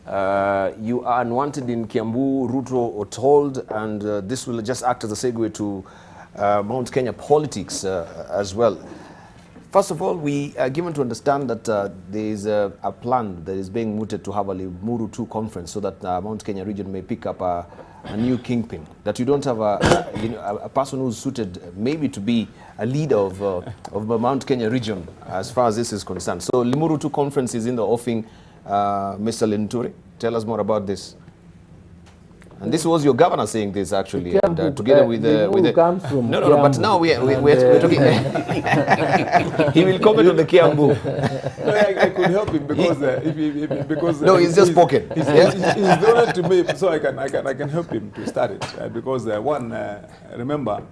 You are unwanted in Kiambu, Ruto told, and this will just act as a segue to Mount Kenya politics as well. First of all, we are given to understand that there is a plan that is being mooted to have a Limuru 2 conference so that Mount Kenya region may pick up a new kingpin. That you don't have a person who's suited maybe to be a leader of the Mount Kenya region as far as this is concerned. So Limuru 2 conference is in the offing. Mr. Linturi, tell us more about this. And this was your governor saying this actually, and, together with the comes from no, but now we're talking. He will comment on the Kiambu. No, I could help him because no, he's just spoken. He's donor to me, so I can help him to start it because remember,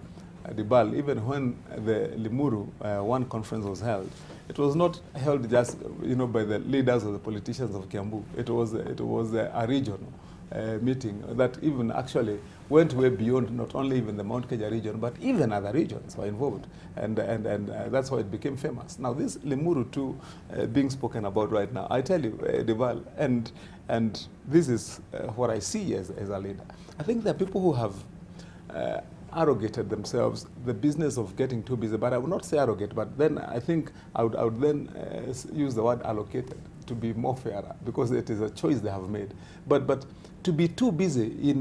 Dibal, even when the Limuru 1 conference was held, it was not held just by the leaders or the politicians of Kiambu. It was a regional meeting that even actually went way beyond not only even the Mount Kenya region, but even other regions were involved, and that's why it became famous. Now this Limuru 2 being spoken about right now, I tell you, Deval, and this is what I see as a leader. I think there are people who have arrogated themselves the business of getting too busy, but I would not say arrogate, but then I think I would then use the word allocated to be more fairer, because it is a choice they have made. But to be too busy in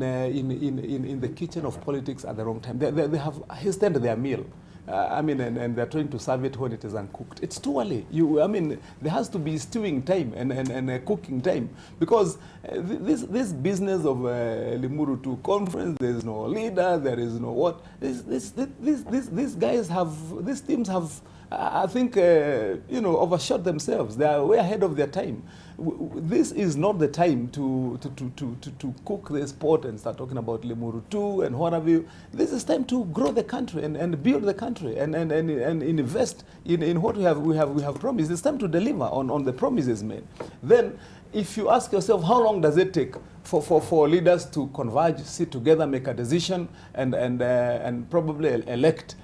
the kitchen of politics at the wrong time, they have hastened their meal. And they're trying to serve it when it is uncooked. It's too early. There has to be stewing time and cooking time, because this business of Limuru 2 conference, there is no leader, there is no what. These guys have, these teams have, I think, overshot themselves. They are way ahead of their time. This is not the time to cook the sport and start talking about Limuru 2 and what have you. This is time to grow the country and build the country and invest in what we have promised. It's time to deliver on the promises made. Then, if you ask yourself, how long does it take for leaders to converge, sit together, make a decision, and probably elect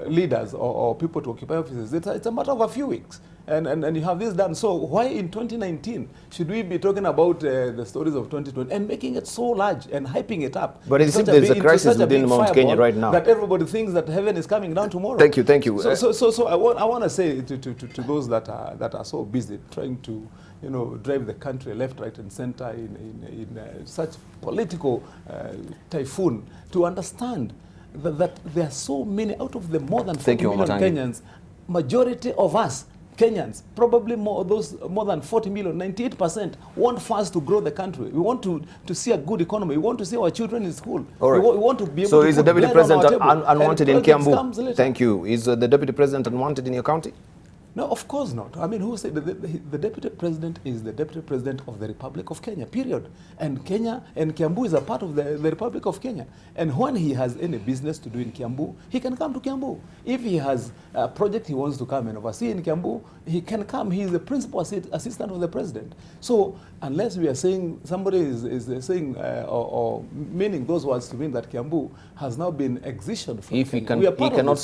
leaders or people to occupy offices? It's a matter of a few weeks. And you have this done. So why in 2019 should we be talking about the stories of 2020 and making it so large and hyping it up? But it seems there's a crisis within Mount Kenya right now, that everybody thinks that heaven is coming down tomorrow. Thank you. So I want to say to those that are so busy trying to drive the country left, right, and center in such political typhoon, to understand that there are so many out of the more than 40 million Kenyans. Majority of us Kenyans, probably more than 40 million, 98% want first to grow the country. We want to see a good economy. We want to see our children in school. All right. We want to be able so to is the Deputy President unwanted in Kiambu? Thank you. Is the Deputy President unwanted in your county? No, of course not. Who said the Deputy President is the Deputy President of the Republic of Kenya, period. And Kenya and Kiambu is a part of the Republic of Kenya. And when he has any business to do in Kiambu, he can come to Kiambu. If he has a project he wants to come and oversee in Kiambu, he can come. He is the principal assistant of the President. So unless we are saying, somebody is saying or meaning those words to mean that Kiambu has now been excisioned from if Kenya. He cannot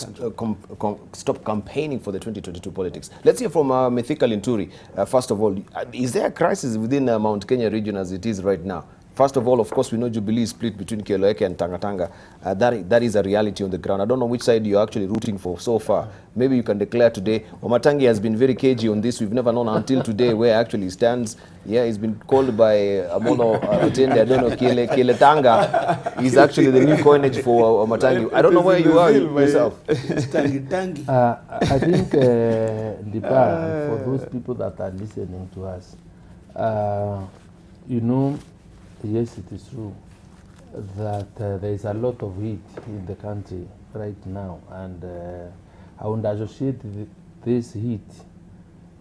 stop campaigning for the 2022 politics. Let's hear from Mithika Linturi. First of all, is there a crisis within Mount Kenya region as it is right now? First of all, of course, we know Jubilee is split between Kieleweke and Tangatanga. That is a reality on the ground. I don't know which side you're actually rooting for so far. Maybe you can declare today. Wamatangi has been very cagey on this. We've never known until today where actually stands. Yeah, he's been called by Amono Otende. I don't know, Kieletanga is actually the new coinage for Wamatangi. I don't know where you are yourself. I think, Ndipa, for those people that are listening to us, yes, it is true that there is a lot of heat in the country right now, and I would associate this heat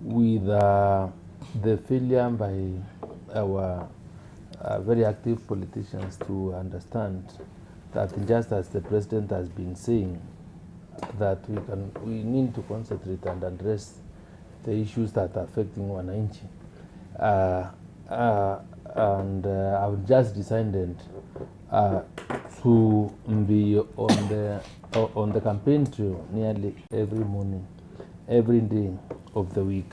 with the failure by our very active politicians to understand that, just as the President has been saying, that we need to concentrate and address the issues that are affecting Wananchi. And I've just decided to be on the campaign trail nearly every morning, every day of the week.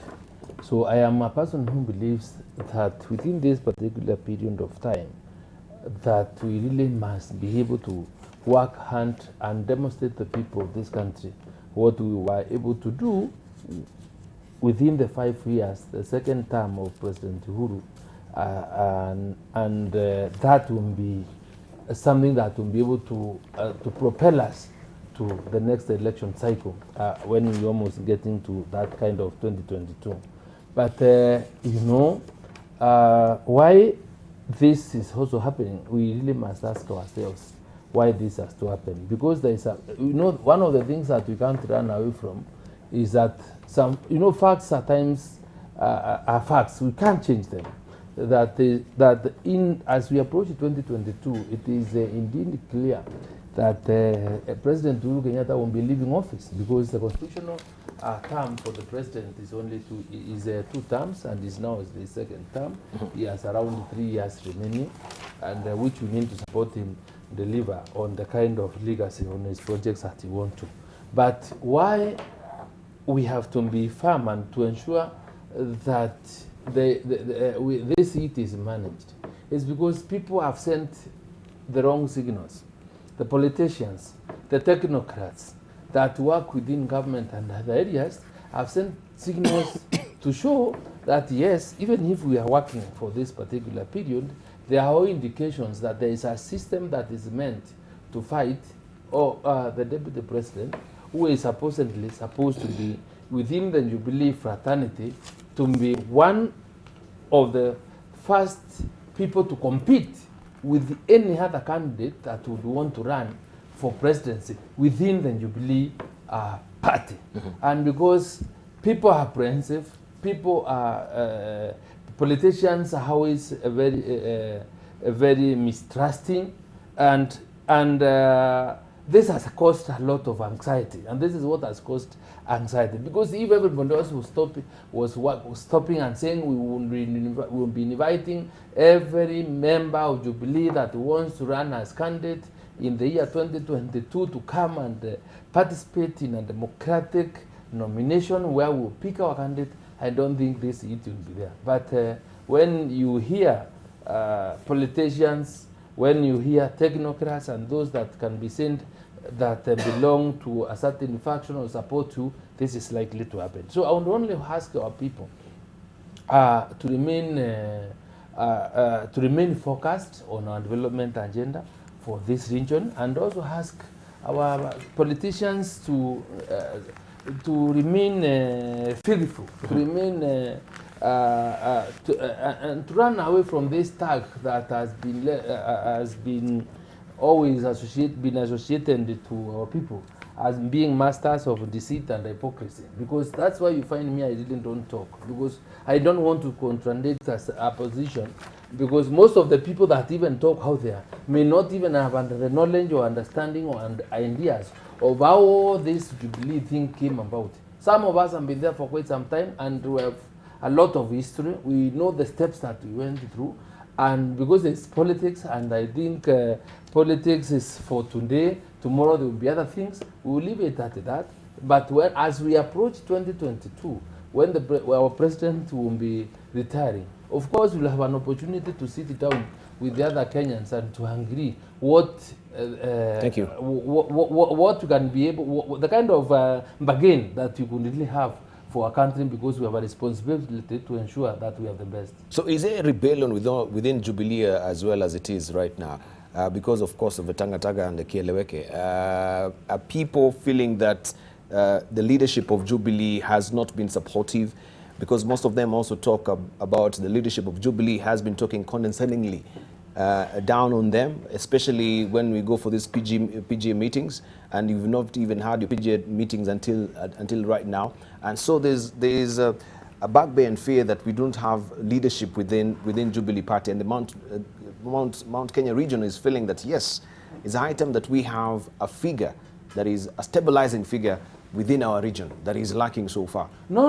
So I am a person who believes that within this particular period of time, that we really must be able to work hard and demonstrate to the people of this country what we were able to do within the 5 years, the second term of President Uhuru, and that will be something that will be able to propel us to the next election cycle when we're almost getting to that kind of 2022. But you know, why this is also happening, we really must ask ourselves why this has to happen. Because there is a, you know, one of the things that we can't run away from is that some, you know, facts at times are facts. We can't change them. That as we approach 2022, it is indeed clear that President Uhuru Kenyatta won't be leaving office, because the constitutional term for the president is only two terms, and is now the second term. He has around 3 years remaining, and which we need to support him deliver on the kind of legacy on his projects that he wants to. But why we have to be firm and to ensure that this heat is managed is because people have sent the wrong signals. The politicians, the technocrats that work within government and other areas have sent signals to show that yes, even if we are working for this particular period, there are all indications that there is a system that is meant to fight the deputy president, who is supposedly supposed to be within the Jubilee fraternity, to be one of the first people to compete with any other candidate that would want to run for presidency within the Jubilee party. And because people are apprehensive, people are, politicians are always very mistrusting, and this has caused a lot of anxiety, and this is what has caused anxiety. Because if everybody else was stopping and saying we will be inviting every member of Jubilee that wants to run as candidate in the year 2022 to come and participate in a democratic nomination where we'll pick our candidate, I don't think this heat will be there. But when you hear politicians, when you hear technocrats and those that can be sent that belong to a certain faction or support you, this is likely to happen. So I would only ask our people to remain focused on our development agenda for this region, and also ask our politicians to remain faithful, to remain and to run away from this tag that has been always associated to our people as being masters of deceit and hypocrisy. Because that's why you find me, I don't talk, because I don't want to contradict as a position, because most of the people that even talk out there may not even have the knowledge or understanding or ideas of how this Jubilee thing came about. Some of us have been there for quite some time, and we have a lot of history. We know the steps that we went through, and because it's politics, and I think politics is for today, tomorrow there will be other things, we will leave it at that. But as we approach 2022, when our president will be retiring, of course we'll have an opportunity to sit down with the other Kenyans and to agree what Thank you. What you can be able, the kind of bargain that you could really have for our country, because we have a responsibility to ensure that we have the best. So is there a rebellion within Jubilee as well as it is right now? Because of course of the Tangataga and the Kieleweke, are people feeling that the leadership of Jubilee has not been supportive? Because most of them also talk about the leadership of Jubilee has been talking condescendingly down on them, especially when we go for these PGA meetings, and you've not even had your PGA meetings until right now. And so there's a bugbear and fear that we don't have leadership within Jubilee Party, and the Mount Kenya region is feeling that yes, it's a high time that we have a figure that is a stabilizing figure within our region that is lacking so far. No.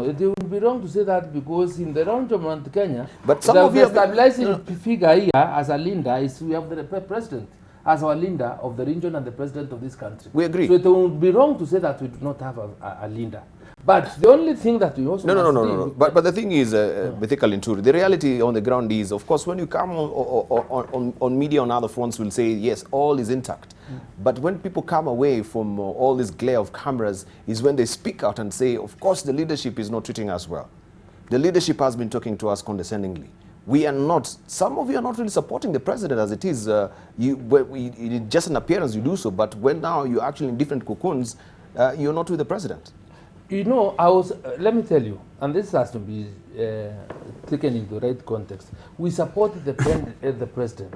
It would be wrong to say that, because in the round of Mount Kenya, but some of you stabilizing figure here as a leader is we have the president as our leader of the region and the president of this country. We agree. So it would be wrong to say that we do not have a leader. But the only thing that we also No. But the thing is, Mithika Linturi, the reality on the ground is, of course, when you come on media on other fronts, will say, yes, all is intact. But when people come away from all this glare of cameras is when they speak out and say, of course, the leadership is not treating us well. The leadership has been talking to us condescendingly. We are not, some of you are not really supporting the president as it is. Just an appearance you do so, but when now you're actually in different cocoons, you're not with the president. You know, let me tell you, and this has to be taken into the right context. We support the president.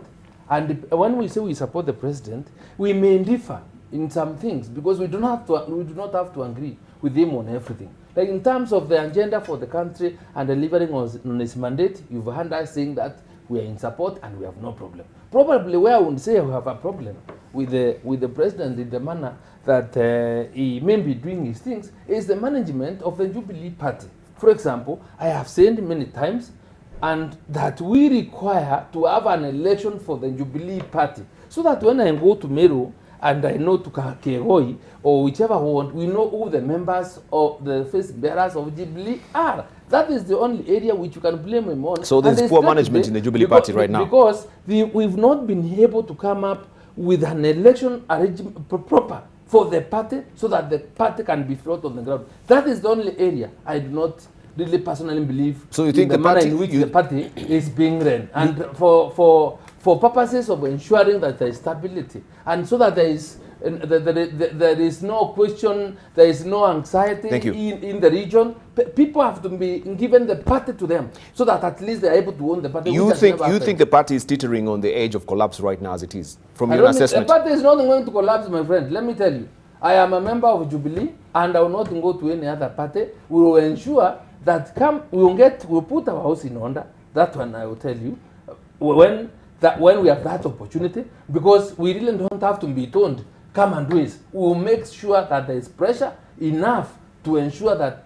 And when we say we support the president, we may differ in some things because we do not have to agree with him on everything. Like in terms of the agenda for the country and delivering on his mandate, you've heard us saying that we are in support and we have no problem. Probably where I would say we have a problem with the president in the manner that he may be doing his things is the management of the Jubilee Party. For example, I have said many times and that we require to have an election for the Jubilee Party so that when I go to Meru and I know to Kegoi or whichever one, we know who the members of the face bearers of Jubilee are. That is the only area which you can blame him on. So there's poor management in the Jubilee Party right now. Because we've not been able to come up with an election arrangement proper for the party so that the party can be float on the ground. That is the only area I do not really personally believe. So you think in the manner in which the party is being run, and for purposes of ensuring that there is stability, and so that there is no question, there is no anxiety in the region. People have to be given the party to them, so that at least they are able to own the party. You think the party is teetering on the edge of collapse right now as it is, from your assessment? The party is not going to collapse, my friend. Let me tell you. I am a member of Jubilee, and I will not go to any other party. We will ensure that we'll put our house in order. That one I will tell you. When we have that opportunity, because we really don't have to be told, come and do it. We will make sure that there is pressure enough to ensure that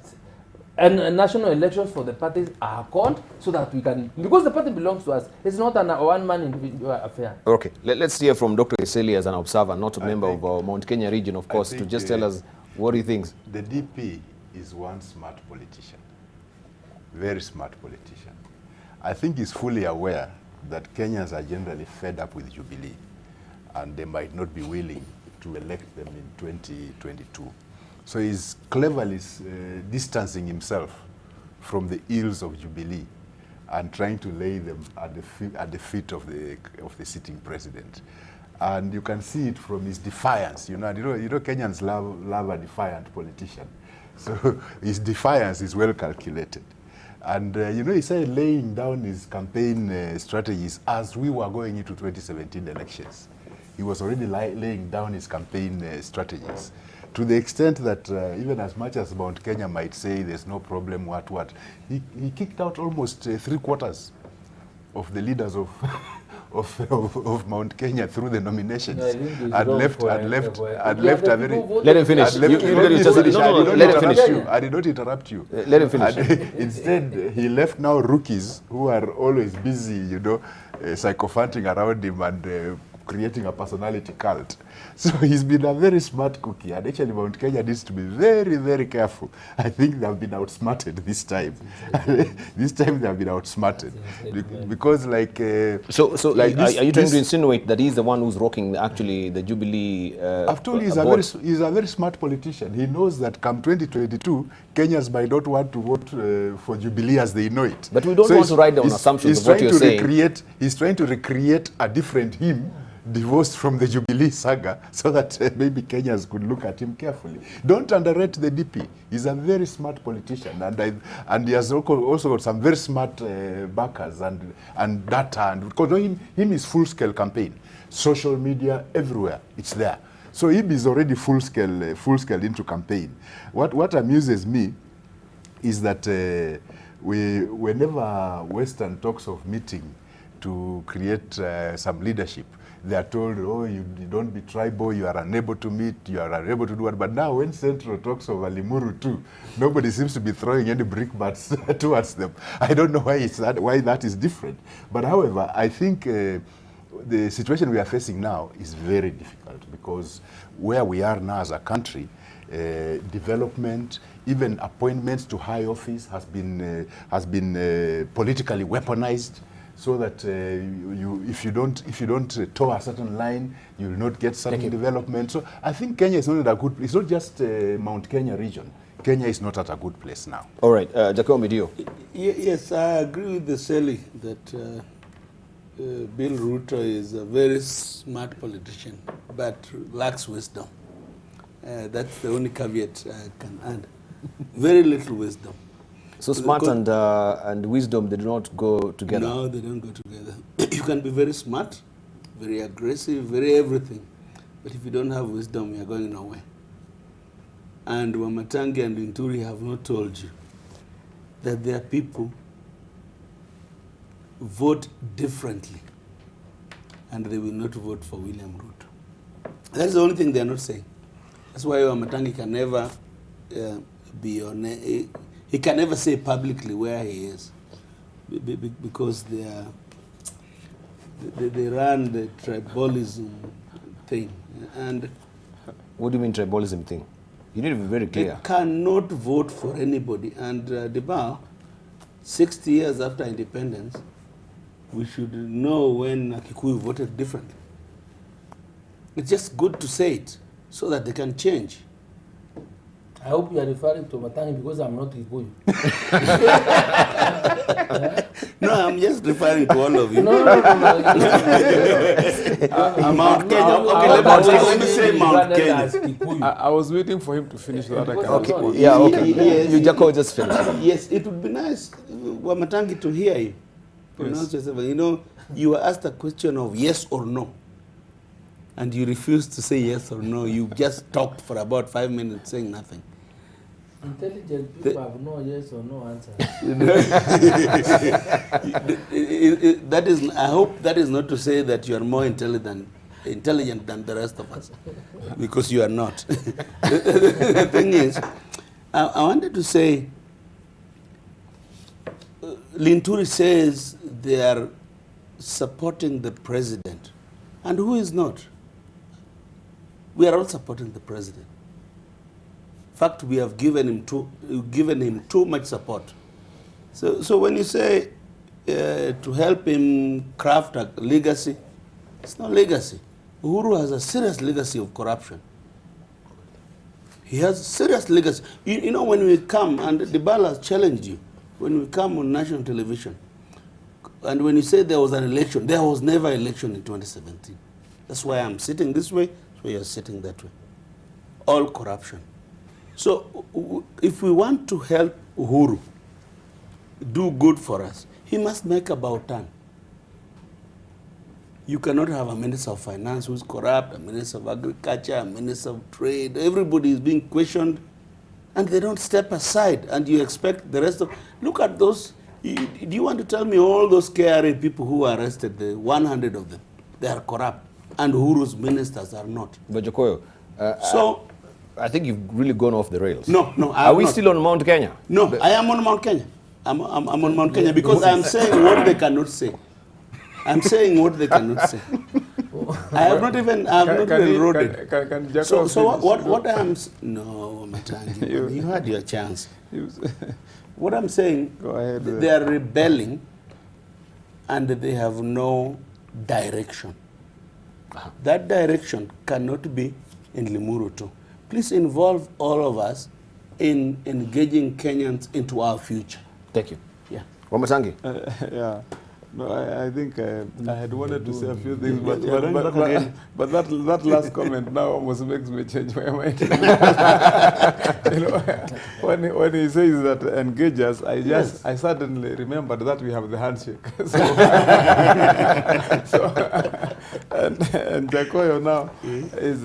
national elections for the parties are called so that we can, because the party belongs to us. It's not a one-man individual affair. Okay, let's hear from Dr. Eseli as an observer, not a member of Mt.Kenya region, of course, to just tell us what he thinks. The DP is one smart politician, very smart politician. I think he's fully aware that Kenyans are generally fed up with Jubilee and they might not be willing to elect them in 2022. So he's cleverly distancing himself from the ills of Jubilee and trying to lay them at the feet of the sitting president. And you can see it from his defiance. You know Kenyans love a defiant politician. So his defiance is well calculated. And he started laying down his campaign strategies as we were going into 2017 elections. He was already laying down his campaign strategies, to the extent that even as much as Mt.Kenya might say there's no problem, he kicked out almost 3/4 of the leaders of Mt.Kenya through the nominations, and left a very. Let him finish. Let him finish. I did not interrupt you. Let him finish. Instead, he left now rookies who are always busy, sycophanting around him and creating a personality cult. So he's been a very smart cookie, and actually Mt.Kenya needs to be very, very careful. I think they have been outsmarted this time. This time they have been outsmarted because, are you trying to insinuate that he's the one who's rocking actually the Jubilee? I've told you he's a very smart politician. He knows that come 2022, Kenyans might not want to vote for Jubilee as they know it. But we don't want to write down assumptions of what you're saying. He's trying to recreate a different him, divorced from the Jubilee saga, so that maybe Kenyans could look at him carefully. Don't underrate the DP. He's a very smart politician, and he has also got some very smart backers and data. And because him is full-scale campaign, social media everywhere, it's there. So him is already full-scale into campaign. What amuses me is that whenever Western talks of meeting to create some leadership, they are told, oh, you don't be tribal, you are unable to meet, you are unable to do what. But now when Central talks of Limuru too, nobody seems to be throwing any brickbats towards them. I don't know why that is different. But however, I think the situation we are facing now is very difficult, because where we are now as a country, development, even appointments to high office has been politically weaponized, so that if you don't toe a certain line, you will not get certain development. So I think Kenya is not at a good place. It's not just Mount Kenya region. Kenya is not at a good place now. All right, Jacob Midio. Yes, I agree with the Sally that Bill Ruto is a very smart politician, but lacks wisdom. That's the only caveat I can add. Very little wisdom. So smart and wisdom, they do not go together? No, they don't go together. You can be very smart, very aggressive, very everything, but if you don't have wisdom, you're going nowhere. And Wamatangi and Linturi have not told you that their people vote differently and they will not vote for William Ruto. That's the only thing they are not saying. That's why Wamatangi can never be on. He can never say publicly where he is, because they run the tribalism thing. And what do you mean tribalism thing? You need to be very clear. They cannot vote for anybody. And Debal, 60 years after independence, we should know when Kikuyu voted differently. It's just good to say it so that they can change. I hope you are referring to Wamatangi because I'm not Kikuyu. No, I'm just referring to all of you. No. Mount Kenya. Okay, let me say Mount Kenya. I was waiting for him to finish that. Okay. Yeah, okay. Yes. You Jacob just finish. Yes, it would be nice, Wamatangi, to hear you pronounce yourself. You know, you were asked a question of yes or no, and you refused to say yes or no. You just talked for about 5 minutes saying nothing. Intelligent people have no yes or no answer. That is, I hope that is not to say that you are more intelligent than the rest of us, because you are not. The thing is, I wanted to say, Linturi says they are supporting the president, and who is not? We are all supporting the president. In fact, we have given him too much support. So when you say to help him craft a legacy, it's not legacy. Uhuru has a serious legacy of corruption. He has serious legacy. You know, when we come, and Dibala has challenged you, when we come on national television, and when you say there was an election, there was never an election in 2017. That's why I'm sitting this way, that's why you're sitting that way. All corruption. So if we want to help Uhuru do good for us, he must make about turn. You cannot have a Minister of Finance who's corrupt, a Minister of Agriculture, a Minister of Trade. Everybody is being questioned, and they don't step aside, and you expect the rest of... Look at those. Do you want to tell me all those KRA people who are arrested, the 100 of them, they are corrupt, and Uhuru's ministers are not? But Jokoyo, I think you've really gone off the rails. No, Are we still on Mount Kenya? No, I am on Mount Kenya. I'm on Mount Kenya because I'm saying what they cannot say. I'm saying what they cannot say. I have not even wrote it. Can So what I am... No, Wamatangi, you had your chance. What I'm saying, Go ahead. They are rebelling and they have no direction. That direction cannot be in Limuru too. Please involve all of us in engaging Kenyans into our future. Thank you. Yeah. Wamatangi. Yeah. No, I think I had wanted to say a few things, but that last comment now almost makes me change my mind. You know, when he says that engage us, I suddenly remembered that we have the handshake. And Jacoyo now is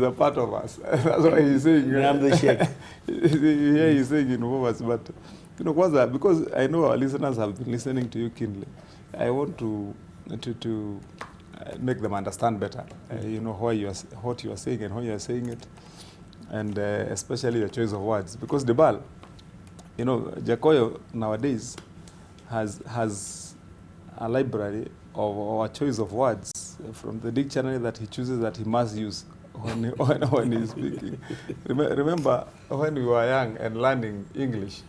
a part of us. That's why he's saying. I'm the shake. Yeah, he's saying involve us, but. You know, Kwanza, because I know our listeners have been listening to you keenly, I want to make them understand better, you know, what you are saying and how you are saying it, and especially your choice of words. Because Debal, you know, Jacoyo nowadays has a library of a choice of words from the dictionary that he chooses that he must use when he's speaking. Remember when we were young and learning English,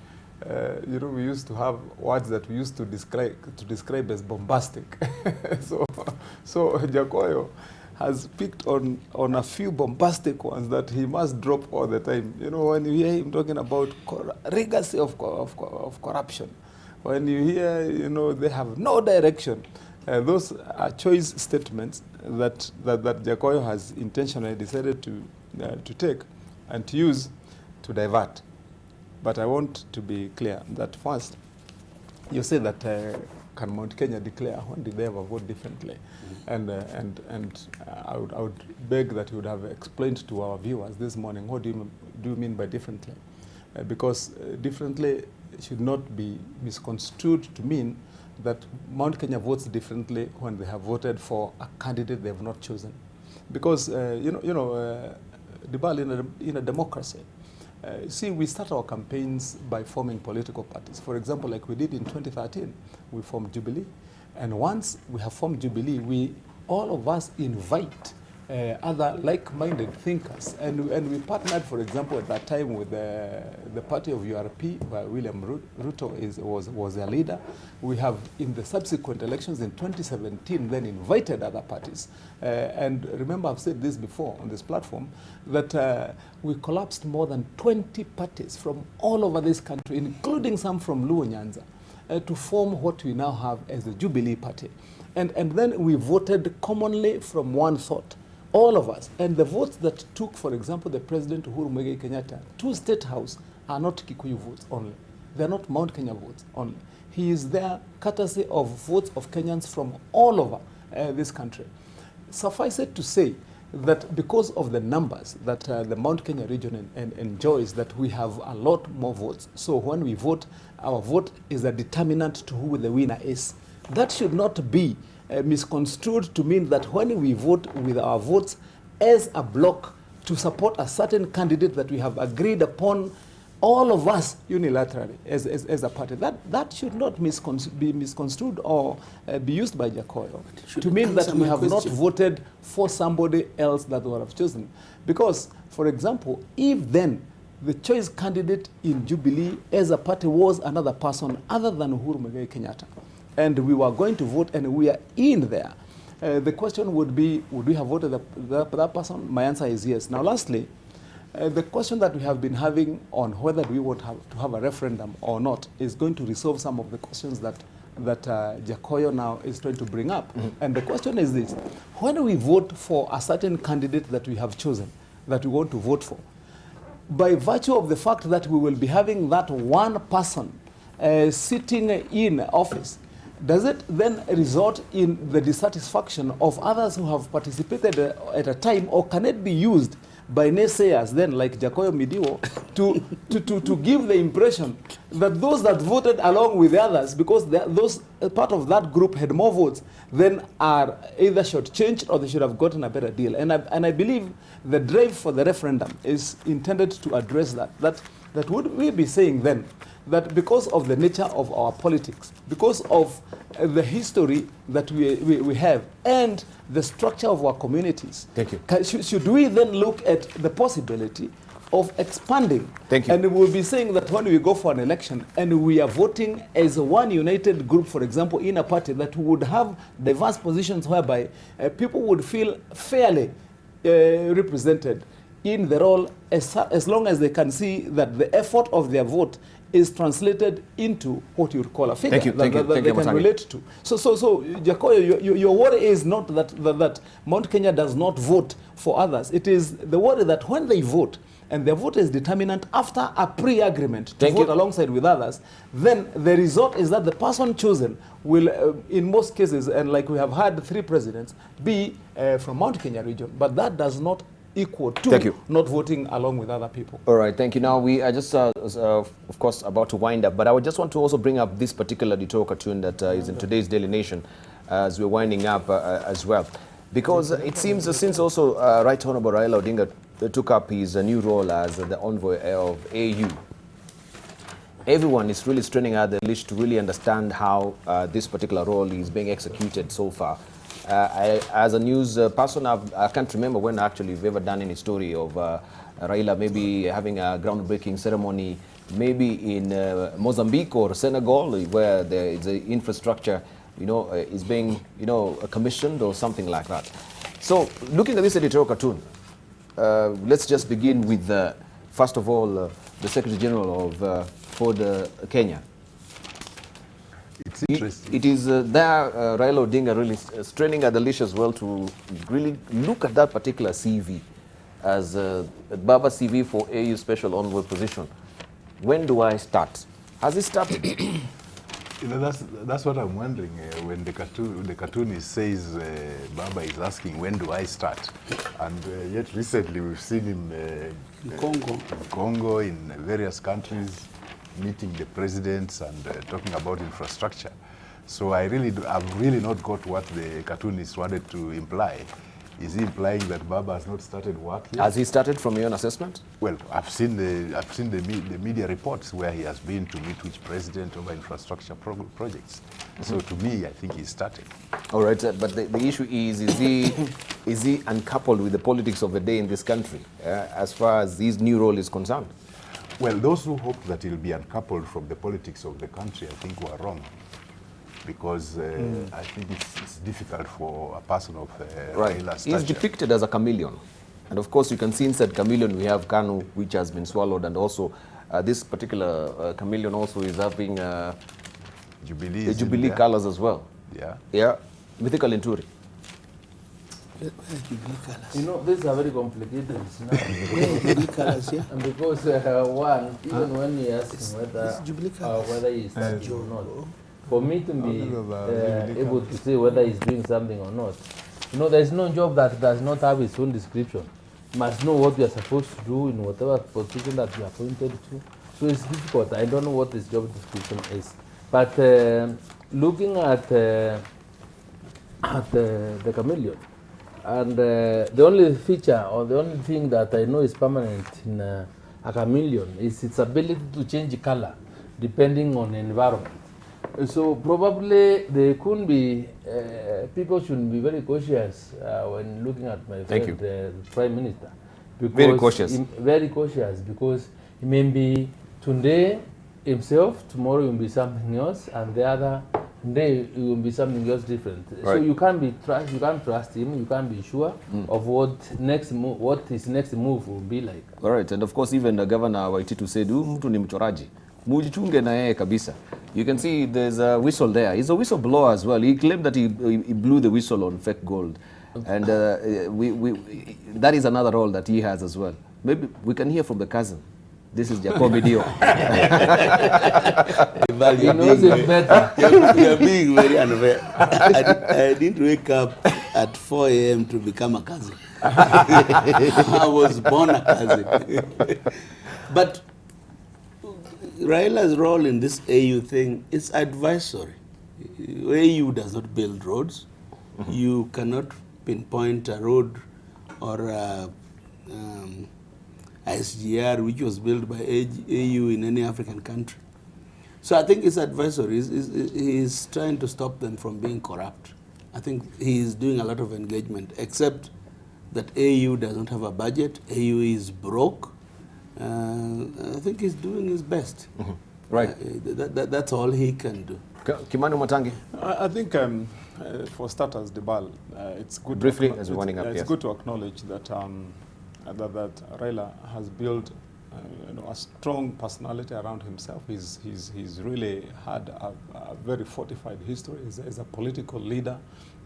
you know, we used to have words that we used to describe as bombastic. so Jakoyo has picked on a few bombastic ones that he must drop all the time. You know, when you hear him talking about legacy of corruption, when you hear, you know, they have no direction, those are choice statements that Jakoyo has intentionally decided to take and to use to divert. But I want to be clear that first, you say that can Mount Kenya declare? When did they ever vote differently? And I would beg that you would have explained to our viewers this morning, what do you mean by differently? Because differently should not be misconstrued to mean that Mount Kenya votes differently when they have voted for a candidate they have not chosen. Because Dibal, in a democracy, see, we start our campaigns by forming political parties. For example, like we did in 2013, we formed Jubilee. And once we have formed Jubilee, all of us invite other like-minded thinkers. And we partnered, for example, at that time with the party of URP, where William Ruto was their leader. We have, in the subsequent elections in 2017, then invited other parties. And remember, I've said this before on this platform, that we collapsed more than 20 parties from all over this country, including some from Luo Nyanza, to form what we now have as the Jubilee Party. And then we voted commonly from one thought, all of us. And the votes that took, for example, the President Uhuru Kenyatta to State House are not Kikuyu votes only. They're not Mount Kenya votes only. He is there courtesy of votes of Kenyans from all over this country. Suffice it to say that because of the numbers that the Mount Kenya region enjoys, that we have a lot more votes. So when we vote, our vote is a determinant to who the winner is. That should not be misconstrued to mean that when we vote with our votes as a bloc to support a certain candidate that we have agreed upon, all of us unilaterally as a party, that should not be misconstrued or be used by Jakoyo to mean that we have not voted for somebody else that we have chosen. Because, for example, if then the choice candidate in Jubilee as a party was another person other than Uhuru Kenyatta, and we were going to vote and we are in there, the question would be, would we have voted that person? My answer is yes. Now, lastly, the question that we have been having on whether we want to have a referendum or not is going to resolve some of the questions that Jakoyo now is trying to bring up. Mm-hmm. And the question is this: when we vote for a certain candidate that we have chosen, that we want to vote for, by virtue of the fact that we will be having that one person sitting in office, does it then result in the dissatisfaction of others who have participated at a time, or can it be used by naysayers then, like Jakoyo Midiwo, to give the impression that those that voted along with the others, because those part of that group had more votes, then are either shortchanged or they should have gotten a better deal? And I believe the drive for the referendum is intended to address that. That would we be saying then that because of the nature of our politics, because of the history that we have, and the structure of our communities, thank you, should we then look at the possibility of expanding? Thank you. And we'll be saying that when we go for an election and we are voting as one united group, for example, in a party, that would have diverse positions whereby people would feel fairly represented in the role, as long as they can see that the effort of their vote is translated into what you would call a figure that they can relate to. So Jakoyo, your worry is not that Mount Kenya does not vote for others. It is the worry that when they vote, and their vote is determinant after a pre-agreement to vote alongside with others, then the result is that the person chosen will, in most cases, and like we have had 3 presidents, be from Mount Kenya region. But that does not equal to not voting along with other people. All right, thank you. Now, we are just, of course, about to wind up, but I would just want to also bring up this particular editorial cartoon that is in today's Daily Nation as we're winding up as well. Because it seems since also Right Honorable Raila Odinga took up his new role as the envoy of AU, everyone is really straining out the leash to really understand how this particular role is being executed so far. As a news person, I can't remember when actually we've ever done any story of Raila maybe having a groundbreaking ceremony, maybe in Mozambique or Senegal, where there is a infrastructure, is being, commissioned or something like that. So, looking at this editorial cartoon, let's just begin with, first of all, the Secretary General of Ford Kenya. It's interesting. It is there, Raila Odinga really straining at the leash as well to really look at that particular CV as Baba CV for AU Special Envoy position. When do I start? Has it started? That's what I'm wondering when the cartoonist says Baba is asking when do I start, and yet recently we've seen him in Congo, in various countries, meeting the presidents and talking about infrastructure. So I've really not got what the cartoonist wanted to imply. Is he implying that Baba has not started work yet? Has he started from your own assessment? Well, I've seen the media reports where he has been to meet with president over infrastructure projects. So to me, I think he's started. All right, but the issue is he uncoupled with the politics of the day in this country as far as his new role is concerned? Well, those who hope that he'll be uncoupled from the politics of the country, I think were wrong. Because I think it's difficult for a person of Raila's stature. He's depicted as a chameleon. And of course, you can see inside chameleon, we have Kanu, which has been swallowed. And also, this particular chameleon also is having Jubilee colors as well. Yeah. Yeah. Mythical Inturi. These are very complicated now. And because one, even when you ask whether he is starting or not, for me to be able to say whether he's doing something or not, there is no job that does not have its own description. You must know what you are supposed to do in whatever position that you are appointed to. So it's difficult. I don't know what his job description is. But looking at the chameleon, and the only feature or the only thing that I know is permanent in a chameleon is its ability to change color depending on the environment. So probably there could be, people should be very cautious when looking at my friend, the Prime Minister. Because very cautious. Very cautious because he may be today himself, tomorrow he will be something else, and the other day it will be something else different. Right. So you can't trust him, you can't be sure of what his next move will be like. All right, and of course even the governor Waititu said, mtu ni mchoraji. Mujichunge na yeye kabisa. You can see there's a whistle there. He's a whistleblower as well. He claimed that he blew the whistle on fake gold. And that is another role that he has as well. Maybe we can hear from the cousin. This is Jacobi Dio. He knows it better. You're being very unfair. I didn't wake up at 4 a.m. to become a cousin. I was born a cousin. But Raila's role in this AU thing is advisory. AU does not build roads. You cannot pinpoint a road or a SGR which was built by AU in any African country. So I think it's advisory. He's trying to stop them from being corrupt. I think he is doing a lot of engagement, except that AU doesn't have a budget. AU is broke. I think he's doing his best. Right. That's all he can do. Kimani Wamatangi. I think for starters, Debal, it's good. Briefly, as we're winding up, it's good to acknowledge that that Raila has built a strong personality around himself. He's really had a very fortified history as a political leader,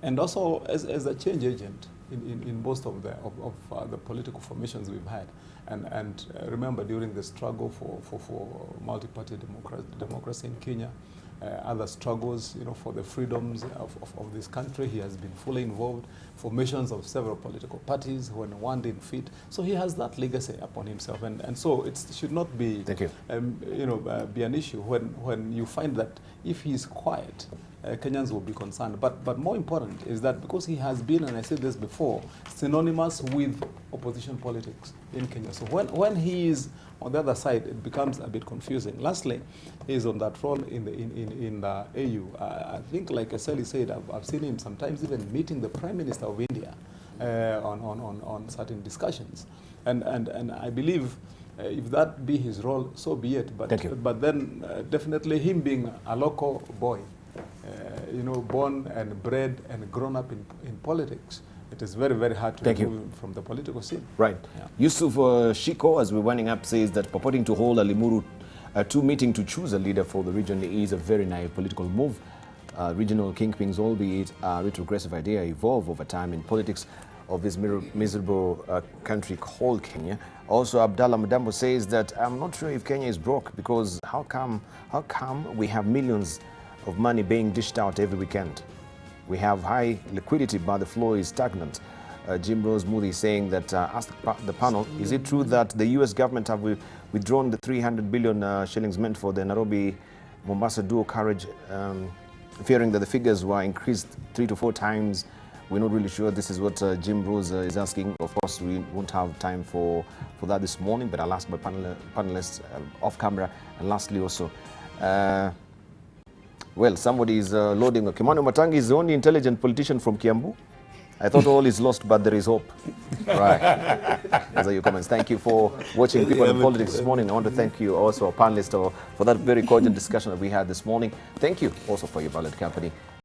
and also as a change agent in most of the political formations we've had. And remember, during the struggle for multi-party democracy in Kenya, other struggles, for the freedoms of this country, he has been fully involved. Formations of several political parties when one didn't fit. So he has that legacy upon himself, and so it should not be, be an issue when you find that if he's quiet, Kenyans will be concerned. But more important is that because he has been, and I said this before, synonymous with opposition politics in Kenya. So when he is on the other side, it becomes a bit confusing. Lastly, he is on that role in the AU. I think, like Eseli said, I've seen him sometimes even meeting the Prime Minister of India on certain discussions. And I believe if that be his role, so be it. But then definitely him being a local boy, you know, born and bred and grown up in politics, it is very, very hard to remove him from the political scene. Right. Yeah. Yusuf Shiko, as we're winding up, says that purporting to hold a Limuru 2 meeting to choose a leader for the region is a very naive political move. Regional kingpins, albeit a retrogressive idea, evolve over time in politics of this miserable country called Kenya. Also, Abdallah Madambo says that I'm not sure if Kenya is broke, because how come we have millions of money being dished out every weekend? We have high liquidity, but the flow is stagnant. Jim Rose Moody saying that, ask the panel, is it true that the US government have withdrawn the 300 billion shillings meant for the Nairobi-Mombasa dual carriage, fearing that the figures were increased 3 to 4 times? We're not really sure. This is what Jim Rose is asking. Of course, we won't have time for that this morning, but I'll ask my panelists off camera. And lastly also, well, somebody is loading. Wamatangi is the only intelligent politician from Kiambu. I thought all is lost, but there is hope. Right. Those are your comments. Thank you for watching People in Politics this morning. I want to thank you also, our panelists, for that very cordial discussion that we had this morning. Thank you also for your valued company.